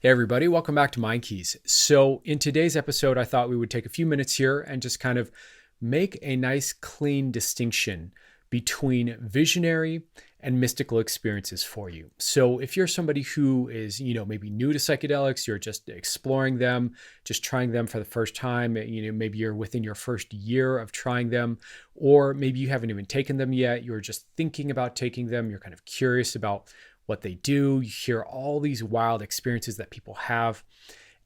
Hey everybody, welcome back to Mind Keys. So in today's episode, I thought we would take a few minutes here and just kind of make a nice clean distinction between visionary and mystical experiences for you. So if you're somebody who is, maybe new to psychedelics, you're just exploring them, just trying them for the first time, maybe you're within your first year of trying them, or maybe you haven't even taken them yet, you're just thinking about taking them, you're kind of curious about what they do. You hear all these wild experiences that people have,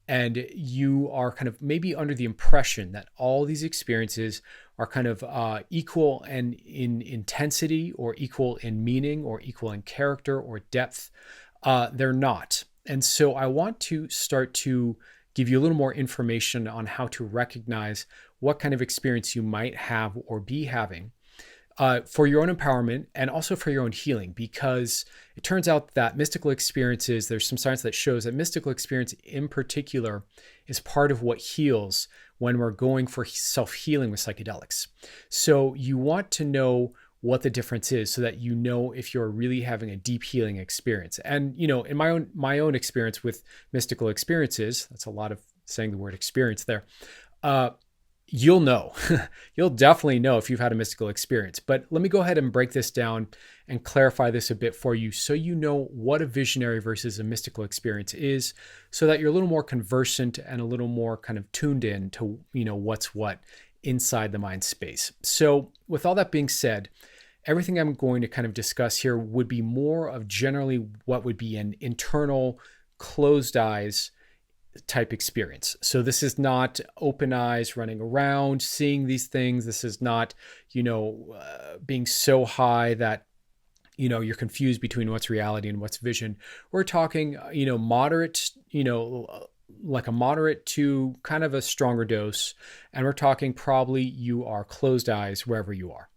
and you are kind of maybe under the impression that all these experiences are kind of equal and in intensity, or equal in meaning, or equal in character or depth. They're not. And so I want to start to give you a little more information on how to recognize what kind of experience you might have or be having for your own empowerment and also for your own healing, because it turns out that mystical experiences, there's some science that shows that mystical experience in particular is part of what heals when we're going for self-healing with psychedelics. So you want to know what the difference is so that you know if you're really having a deep healing experience. And, in my own experience with mystical experiences, that's a lot of saying the word experience there, you'll know. You'll definitely know if you've had a mystical experience. But let me go ahead and break this down and clarify this a bit for you so you know what a visionary versus a mystical experience is, so that you're a little more conversant and a little more kind of tuned in to, what's what inside the mind space. So with all that being said, everything I'm going to kind of discuss here would be more of generally what would be an internal closed eyes type experience. So this is not open eyes running around seeing these things. This is not, being so high that, you're confused between what's reality and what's vision. We're talking, moderate, like a moderate to kind of a stronger dose. And we're talking probably you are closed eyes wherever you are.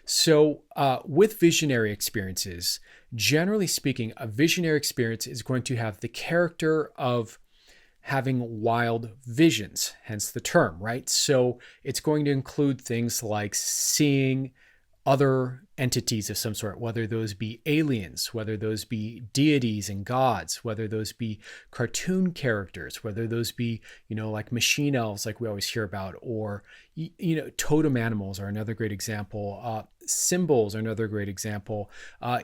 So with visionary experiences, generally speaking, a visionary experience is going to have the character of having wild visions, hence the term, right? So it's going to include things like seeing other entities of some sort, whether those be aliens, whether those be deities and gods, whether those be cartoon characters, whether those be, like machine elves, like we always hear about, or, totem animals are another great example. Symbols are another great example.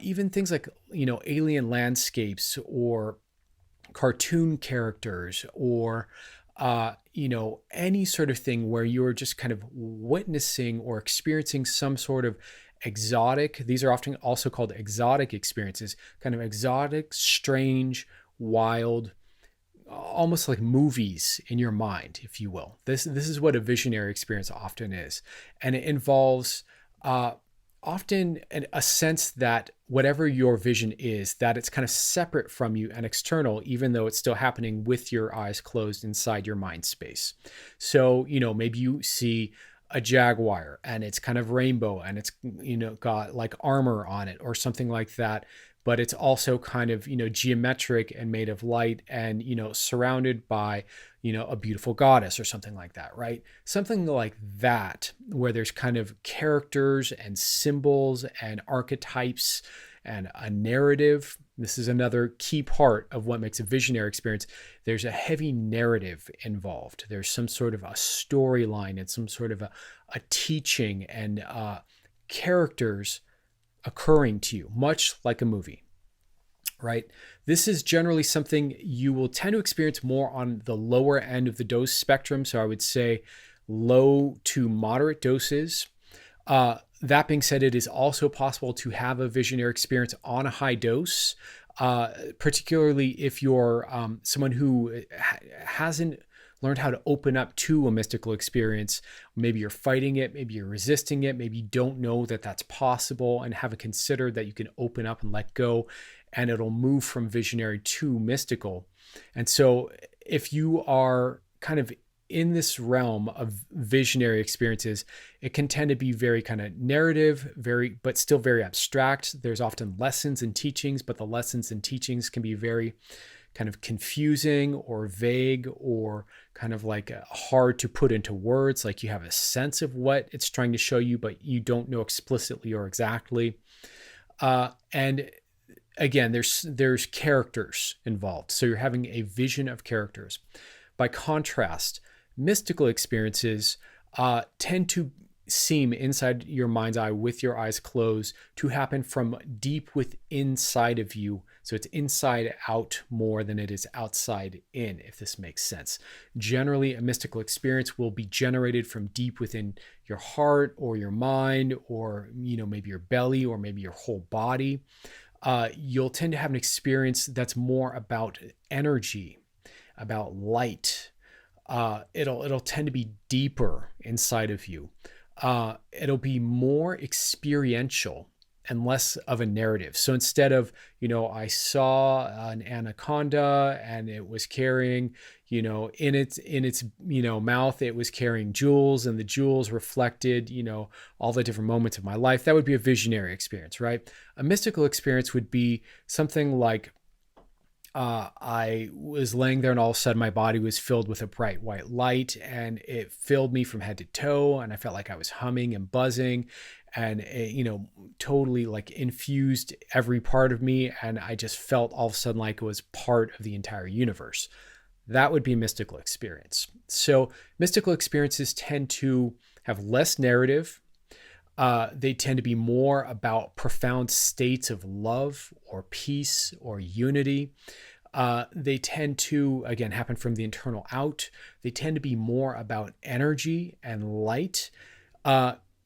Even things like, alien landscapes or cartoon characters, or any sort of thing where you're just kind of witnessing or experiencing some sort of exotic, these are often also called exotic experiences, kind of exotic, strange, wild, almost like movies in your mind, if you will. This is what a visionary experience often is. And it involves often a sense that whatever your vision is, that it's kind of separate from you and external, even though it's still happening with your eyes closed inside your mind space. So, maybe you see a jaguar and it's kind of rainbow and it's, got like armor on it or something like that. But it's also kind of, geometric and made of light and, surrounded by, a beautiful goddess or something like that, right? Something like that, where there's kind of characters and symbols and archetypes and a narrative. This is another key part of what makes a visionary experience. There's a heavy narrative involved. There's some sort of a storyline and some sort of a teaching and characters occurring to you, much like a movie, right? This is generally something you will tend to experience more on the lower end of the dose spectrum. So I would say low to moderate doses. That being said, it is also possible to have a visionary experience on a high dose, particularly if you're someone who hasn't learned how to open up to a mystical experience. Maybe you're fighting it, maybe you're resisting it, maybe you don't know that that's possible and haven't considered that you can open up and let go and it'll move from visionary to mystical. And so if you are kind of in this realm of visionary experiences, it can tend to be very kind of narrative, but still very abstract. There's often lessons and teachings, but the lessons and teachings can be very kind of confusing or vague or kind of like hard to put into words. Like you have a sense of what it's trying to show you, but you don't know explicitly or exactly. And again, there's characters involved. So you're having a vision of characters. By contrast, mystical experiences tend to seem inside your mind's eye with your eyes closed to happen from deep within inside of you. So it's inside out more than it is outside in, if this makes sense. Generally, a mystical experience will be generated from deep within your heart or your mind, or maybe your belly, or maybe your whole body. You'll tend to have an experience that's more about energy, about light. It'll tend to be deeper inside of you. It'll be more experiential and less of a narrative. So instead of, I saw an anaconda and it was carrying, in its mouth, it was carrying jewels, and the jewels reflected, all the different moments of my life. That would be a visionary experience, right? A mystical experience would be something like, I was laying there and all of a sudden my body was filled with a bright white light, and it filled me from head to toe, and I felt like I was humming and buzzing, and it, totally like infused every part of me, and I just felt all of a sudden like it was part of the entire universe. That would be a mystical experience. So mystical experiences tend to have less narrative. They tend to be more about profound states of love or peace or unity. They tend to, again, happen from the internal out. They tend to be more about energy and light.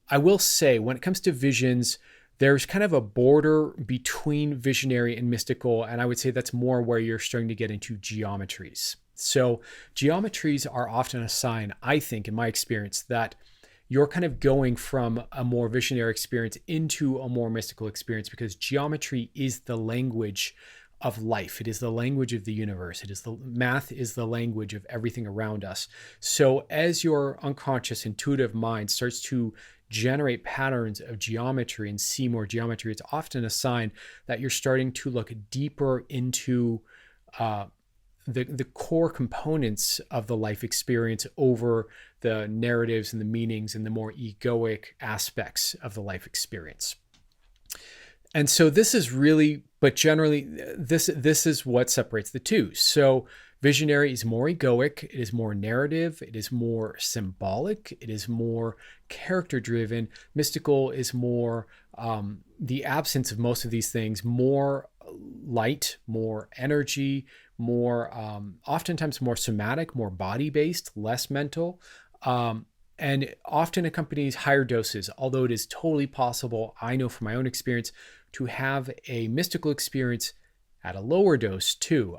I will say, when it comes to visions, there's kind of a border between visionary and mystical, and I would say that's more where you're starting to get into geometries. So geometries are often a sign, I think, in my experience, that you're kind of going from a more visionary experience into a more mystical experience, because geometry is the language of life. It is the language of the universe. Math is the language of everything around us. So as your unconscious intuitive mind starts to generate patterns of geometry and see more geometry, it's often a sign that you're starting to look deeper into the core components of the life experience over the narratives and the meanings and the more egoic aspects of the life experience. And so this is really, but generally, this is what separates the two. So visionary is more egoic, it is more narrative, it is more symbolic, it is more character driven. Mystical is more the absence of most of these things, more light, more energy, more oftentimes more somatic, more body based, less mental. And often accompanies higher doses, although it is totally possible, I know from my own experience, to have a mystical experience at a lower dose too.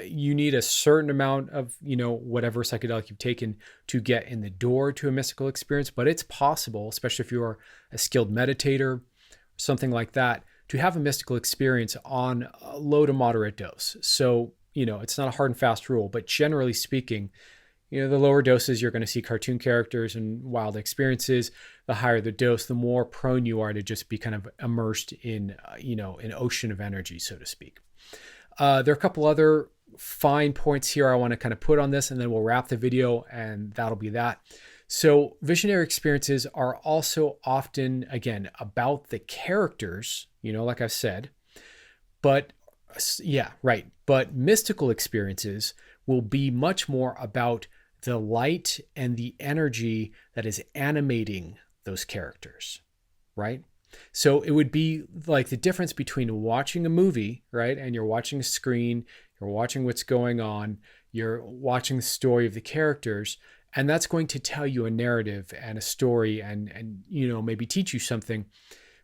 You need a certain amount of, whatever psychedelic you've taken to get in the door to a mystical experience, but it's possible, especially if you're a skilled meditator, something like that, to have a mystical experience on a low to moderate dose. So, it's not a hard and fast rule, but generally speaking, the lower doses, you're going to see cartoon characters and wild experiences. The higher the dose, the more prone you are to just be kind of immersed in, an ocean of energy, so to speak. There are a couple other fine points here I want to kind of put on this, and then we'll wrap the video, and that'll be that. So visionary experiences are also often, again, about the characters, like I've said, but yeah, right. But mystical experiences will be much more about the light and the energy that is animating those characters, right? So it would be like the difference between watching a movie, right? And you're watching a screen, you're watching what's going on, you're watching the story of the characters, and that's going to tell you a narrative and a story and maybe teach you something.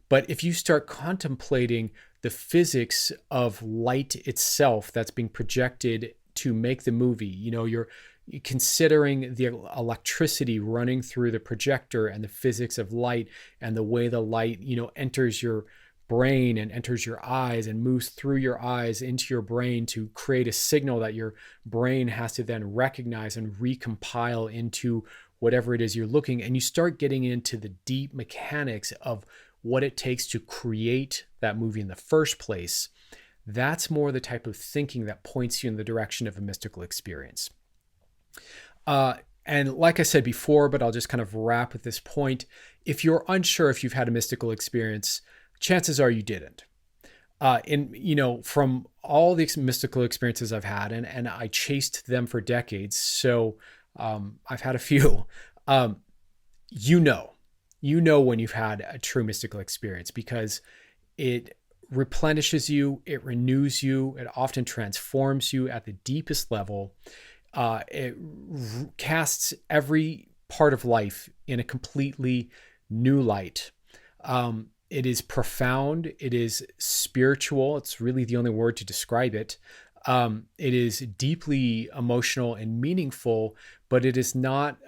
But if you start contemplating the physics of light itself that's being projected to make the movie, you're considering the electricity running through the projector and the physics of light and the way the light, enters your brain and enters your eyes and moves through your eyes into your brain to create a signal that your brain has to then recognize and recompile into whatever it is you're looking. And you start getting into the deep mechanics of what it takes to create that movie in the first place. That's more the type of thinking that points you in the direction of a mystical experience. And like I said before, but I'll just kind of wrap at this point, if you're unsure if you've had a mystical experience, chances are you didn't. From all the mystical experiences I've had, and I chased them for decades. So I've had a few. Um, you know, when you've had a true mystical experience because it replenishes you, it renews you, it often transforms you at the deepest level. It casts every part of life in a completely new light. It is profound. It is spiritual. It's really the only word to describe it. It is deeply emotional and meaningful, but it is not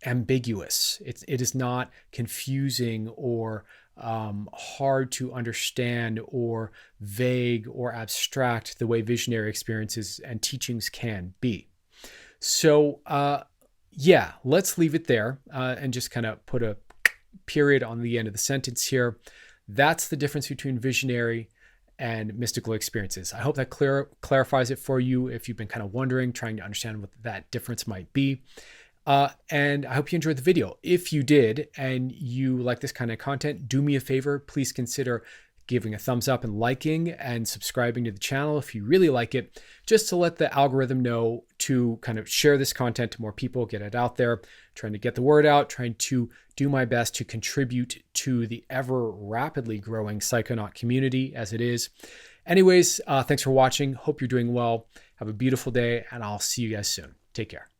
ambiguous. It is not confusing or hard to understand or vague or abstract the way visionary experiences and teachings can be. So, yeah, let's leave it there and just kind of put a period on the end of the sentence here. That's the difference between visionary and mystical experiences. I hope that clarifies it for you if you've been kind of wondering, trying to understand what that difference might be. And I hope you enjoyed the video. If you did and you like this kind of content, do me a favor. Please consider giving a thumbs up and liking and subscribing to the channel if you really like it, just to let the algorithm know to kind of share this content to more people, get it out there, trying to get the word out, trying to do my best to contribute to the ever rapidly growing Psychonaut community as it is. Anyways, thanks for watching. Hope you're doing well. Have a beautiful day, and I'll see you guys soon. Take care.